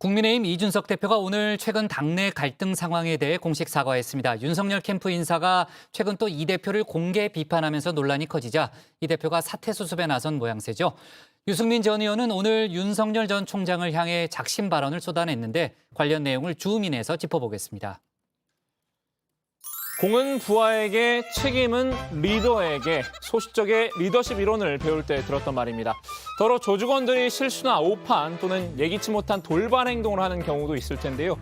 국민의힘 이준석 대표가 오늘 최근 당내 갈등 상황에 대해 공식 사과했습니다. 윤석열 캠프 인사가 최근 또 이 대표를 공개 비판하면서 논란이 커지자 이 대표가 사퇴 수습에 나선 모양새죠. 유승민 전 의원은 오늘 윤석열 전 총장을 향해 작심 발언을 쏟아냈는데 관련 내용을 주우민에서 짚어보겠습니다. 공은 부하에게, 책임은 리더에게. 소시적의 리더십 이론을 배울 때 들었던 말입니다. 더러 조직원들이 실수나 오판 또는 예기치 못한 돌발 행동을 하는 경우도 있을 텐데요.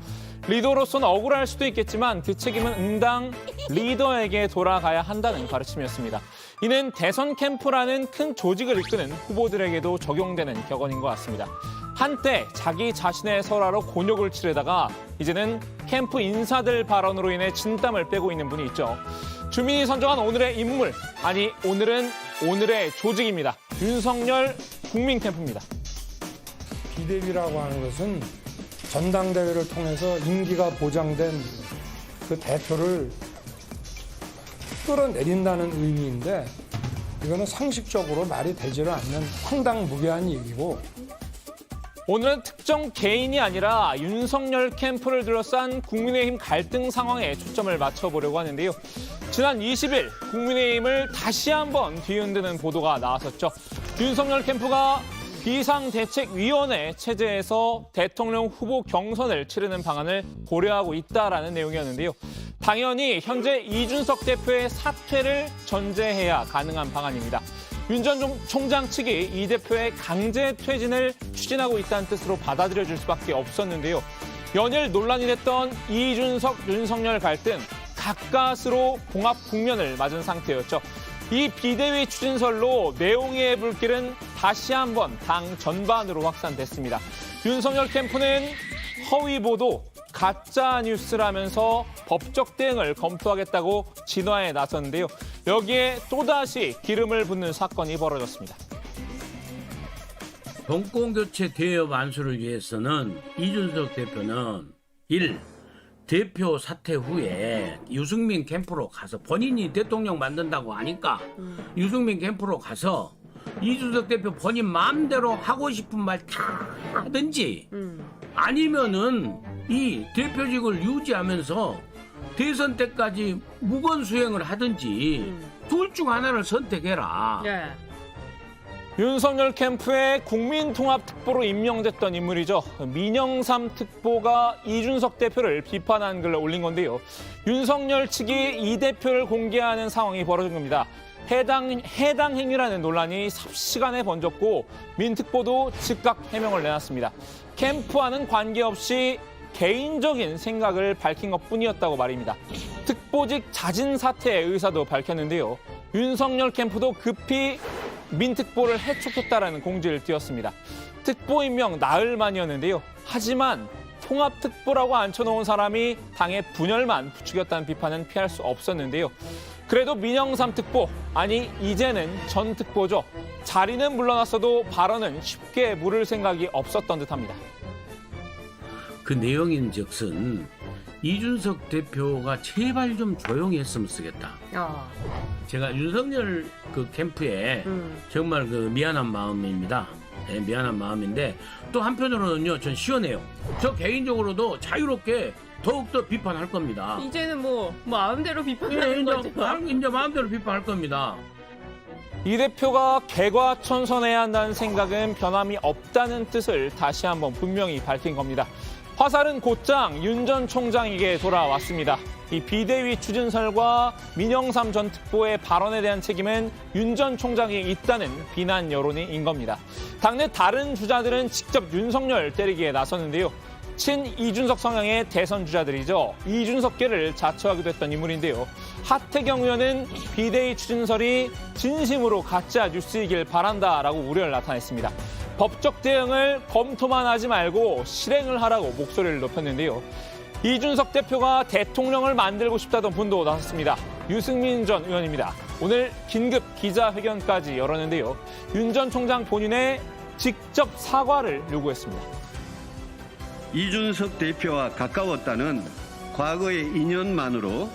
리더로서는 억울할 수도 있겠지만 그 책임은 응당 리더에게 돌아가야 한다는 가르침이었습니다. 이는 대선 캠프라는 큰 조직을 이끄는 후보들에게도 적용되는 격언인 것 같습니다. 한때 자기 자신의 설화로 곤욕을 치르다가 이제는 캠프 인사들 발언으로 인해 진땀을 빼고 있는 분이 있죠. 주민이 선정한 오늘의 인물, 아니 오늘은 오늘의 조직입니다. 윤석열 국민 캠프입니다. 비대위라고 하는 것은 전당대회를 통해서 임기가 보장된 그 대표를 끌어내린다는 의미인데 이거는 상식적으로 말이 되지를 않는 황당무계한 얘기고, 오늘은 특정 개인이 아니라 윤석열 캠프를 둘러싼 국민의힘 갈등 상황에 초점을 맞춰보려고 하는데요. 지난 20일 국민의힘을 다시 한번 뒤흔드는 보도가 나왔었죠. 윤석열 캠프가 비상대책위원회 체제에서 대통령 후보 경선을 치르는 방안을 고려하고 있다라는 내용이었는데요. 당연히 현재 이준석 대표의 사퇴를 전제해야 가능한 방안입니다. 윤 전 총장 측이 이 대표의 강제 퇴진을 추진하고 있다는 뜻으로 받아들여질 수밖에 없었는데요. 연일 논란이 됐던 이준석, 윤석열 갈등, 가까스로 봉합 국면을 맞은 상태였죠. 이 비대위 추진설로 내용의 불길은 다시 한번 당 전반으로 확산됐습니다. 윤석열 캠프는 허위 보도, 가짜 뉴스라면서 법적 대응을 검토하겠다고 진화에 나섰는데요. 여기에 또다시 기름을 붓는 사건이 벌어졌습니다. 정권교체 대여 완수를 위해서는 이준석 대표는 1. 대표 사퇴 후에 유승민 캠프로 가서 본인이 대통령 만든다고 하니까 유승민 캠프로 가서 이준석 대표 본인 마음대로 하고 싶은 말 다 하든지 아니면은 이 대표직을 유지하면서 대선 때까지 무건 수행을 하든지 둘 중 하나를 선택해라. 네. 윤석열 캠프의 국민통합특보로 임명됐던 인물이죠. 민영삼 특보가 이준석 대표를 비판한 글을 올린 건데요. 윤석열 측이 이 대표를 공개하는 상황이 벌어진 겁니다. 해당 행위라는 논란이 삽시간에 번졌고 민 특보도 즉각 해명을 내놨습니다. 캠프와는 관계없이 개인적인 생각을 밝힌 것뿐이었다고 말입니다. 특보직 자진 사퇴의 의사도 밝혔는데요. 윤석열 캠프도 급히 민 특보를 해촉했다라는 공지를 띄웠습니다. 특보 임명 나흘 만이었는데요. 하지만 통합특보라고 앉혀놓은 사람이 당의 분열만 부추겼다는 비판은 피할 수 없었는데요. 그래도 민영삼 특보, 아니 이제는 전 특보죠. 자리는 물러났어도 발언은 쉽게 물을 생각이 없었던 듯합니다. 그 내용인즉슨 이준석 대표가 제발 좀 조용히 했으면 쓰겠다. 제가 윤석열 그 캠프에 정말 그 미안한 마음입니다. 네, 미안한 마음인데 또 한편으로는요, 전 시원해요. 저 개인적으로도 자유롭게 더욱더 비판할 겁니다. 이제는 뭐 마음대로 비판하는 거죠. 이제 마음대로 비판할 겁니다. 이 대표가 개과천선해야 한다는 생각은 변함이 없다는 뜻을 다시 한번 분명히 밝힌 겁니다. 화살은 곧장 윤 전 총장에게 돌아왔습니다. 이 비대위 추진설과 민영삼 전 특보의 발언에 대한 책임은 윤 전 총장이 있다는 비난 여론인 겁니다. 당내 다른 주자들은 직접 윤석열 때리기에 나섰는데요. 친 이준석 성향의 대선 주자들이죠. 이준석계를 자처하기도 했던 인물인데요. 하태경 의원은 비대위 추진설이 진심으로 가짜 뉴스이길 바란다라고 우려를 나타냈습니다. 법적 대응을 검토만 하지 말고 실행을 하라고 목소리를 높였는데요. 이준석 대표가 대통령을 만들고 싶다던 분도 나섰습니다. 유승민 전 의원입니다. 오늘 긴급 기자회견까지 열었는데요. 윤 전 총장 본인의 직접 사과를 요구했습니다. 이준석 대표와 가까웠다는 과거의 인연만으로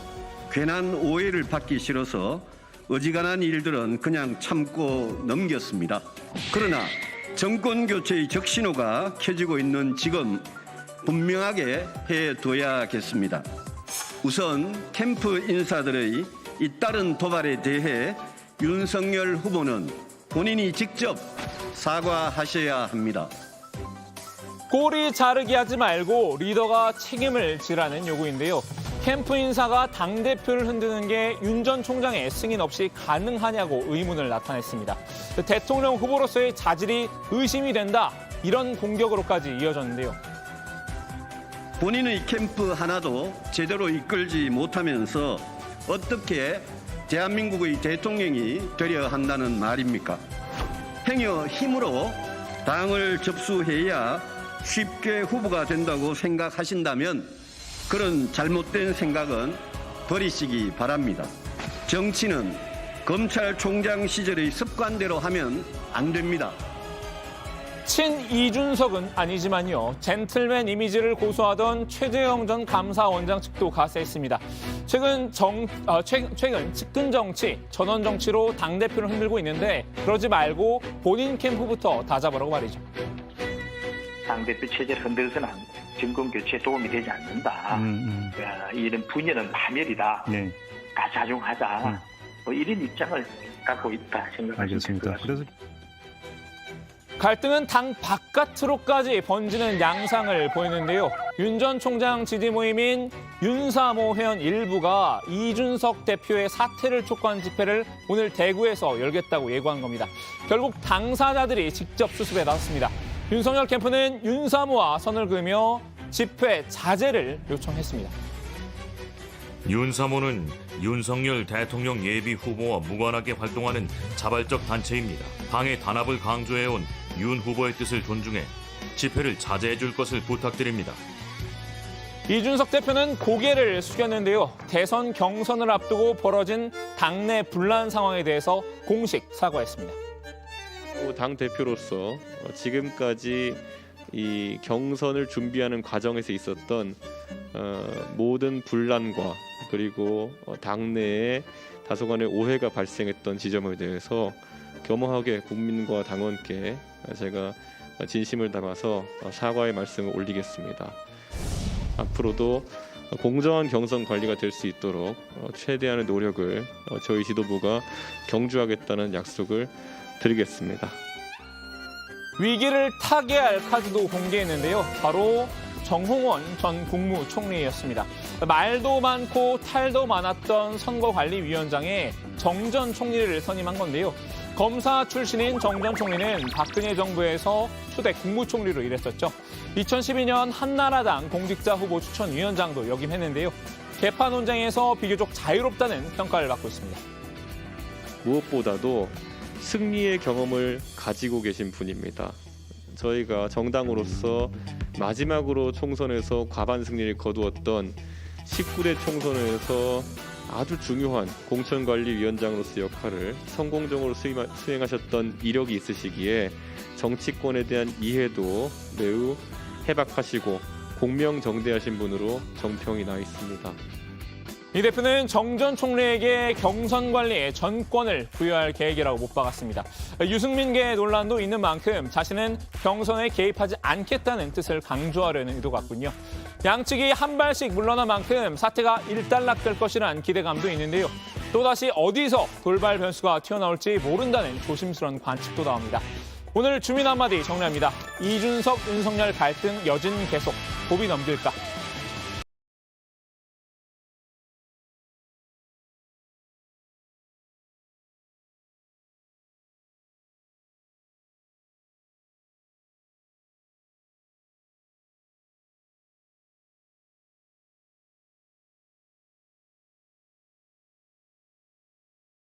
괜한 오해를 받기 싫어서 어지간한 일들은 그냥 참고 넘겼습니다. 그러나 정권 교체의 적신호가 켜지고 있는 지금 분명하게 해둬야겠습니다. 우선 캠프 인사들의 잇따른 도발에 대해 윤석열 후보는 본인이 직접 사과하셔야 합니다. 꼬리 자르기 하지 말고 리더가 책임을 지라는 요구인데요. 캠프 인사가 당대표를 흔드는 게 윤 전 총장의 승인 없이 가능하냐고 의문을 나타냈습니다. 대통령 후보로서의 자질이 의심이 된다. 이런 공격으로까지 이어졌는데요. 본인의 캠프 하나도 제대로 이끌지 못하면서 어떻게 대한민국의 대통령이 되려 한다는 말입니까? 행여 힘으로 당을 접수해야 쉽게 후보가 된다고 생각하신다면 그런 잘못된 생각은 버리시기 바랍니다. 정치는 검찰총장 시절의 습관대로 하면 안 됩니다. 친 이준석은 아니지만요. 젠틀맨 이미지를 고수하던 최재형 전 감사원장 측도 가세했습니다. 최근 측근 정치, 전원 정치로 당대표를 흔들고 있는데 그러지 말고 본인 캠프부터 다잡으라고 말이죠. 당대표 체제를 흔들어서는 정권 교체에 도움이 되지 않는다. 이런 분열은 파멸이다. 네. 자중하자. 뭐 이런 입장을 갖고 있다 생각하시면 될 것 같습니다. 갈등은 당 바깥으로까지 번지는 양상을 보이는데요. 윤 전 총장 지지 모임인 윤사모 회원 일부가 이준석 대표의 사퇴를 촉구한 집회를 오늘 대구에서 열겠다고 예고한 겁니다. 결국 당사자들이 직접 수습에 나섰습니다. 윤석열 캠프는 윤사모와 선을 그으며 집회 자제를 요청했습니다. 윤사모는 윤석열 대통령 예비 후보와 무관하게 활동하는 자발적 단체입니다. 당의 단합을 강조해온 윤 후보의 뜻을 존중해 집회를 자제해 줄 것을 부탁드립니다. 이준석 대표는 고개를 숙였는데요. 대선 경선을 앞두고 벌어진 당내 분란 상황에 대해서 공식 사과했습니다. 당 대표로서 지금까지 이 경선을 준비하는 과정에서 있었던 모든 분란과 그리고 당내에 다소간의 오해가 발생했던 지점에 대해서 겸허하게 국민과 당원께 제가 진심을 담아서 사과의 말씀을 올리겠습니다. 앞으로도 공정한 경선 관리가 될 수 있도록 최대한의 노력을 저희 지도부가 경주하겠다는 약속을 드리겠습니다. 위기를 타개할 카드도 공개했는데요. 바로 정홍원 전 국무총리였습니다. 말도 많고 탈도 많았던 선거관리위원장에 정 전 총리를 선임한 건데요. 검사 출신인 정 전 총리는 박근혜 정부에서 초대 국무총리로 일했었죠. 2012년 한나라당 공직자 후보 추천위원장도 역임했는데요. 개파 논쟁에서 비교적 자유롭다는 평가를 받고 있습니다. 무엇보다도 승리의 경험을 가지고 계신 분입니다. 저희가 정당으로서 마지막으로 총선에서 과반 승리를 거두었던 19대 총선에서 아주 중요한 공천관리위원장으로서 역할을 성공적으로 수행하셨던 이력이 있으시기에 정치권에 대한 이해도 매우 해박하시고 공명정대하신 분으로 정평이 나 있습니다. 이 대표는 정 전 총리에게 경선 관리에 전권을 부여할 계획이라고 못 박았습니다. 유승민계 논란도 있는 만큼 자신은 경선에 개입하지 않겠다는 뜻을 강조하려는 의도 같군요. 양측이 한 발씩 물러난 만큼 사태가 일단락될 것이라는 기대감도 있는데요. 또다시 어디서 돌발 변수가 튀어나올지 모른다는 조심스러운 관측도 나옵니다. 오늘 주민 한마디 정리합니다. 이준석, 윤석열 갈등 여진 계속. 고비 넘길까?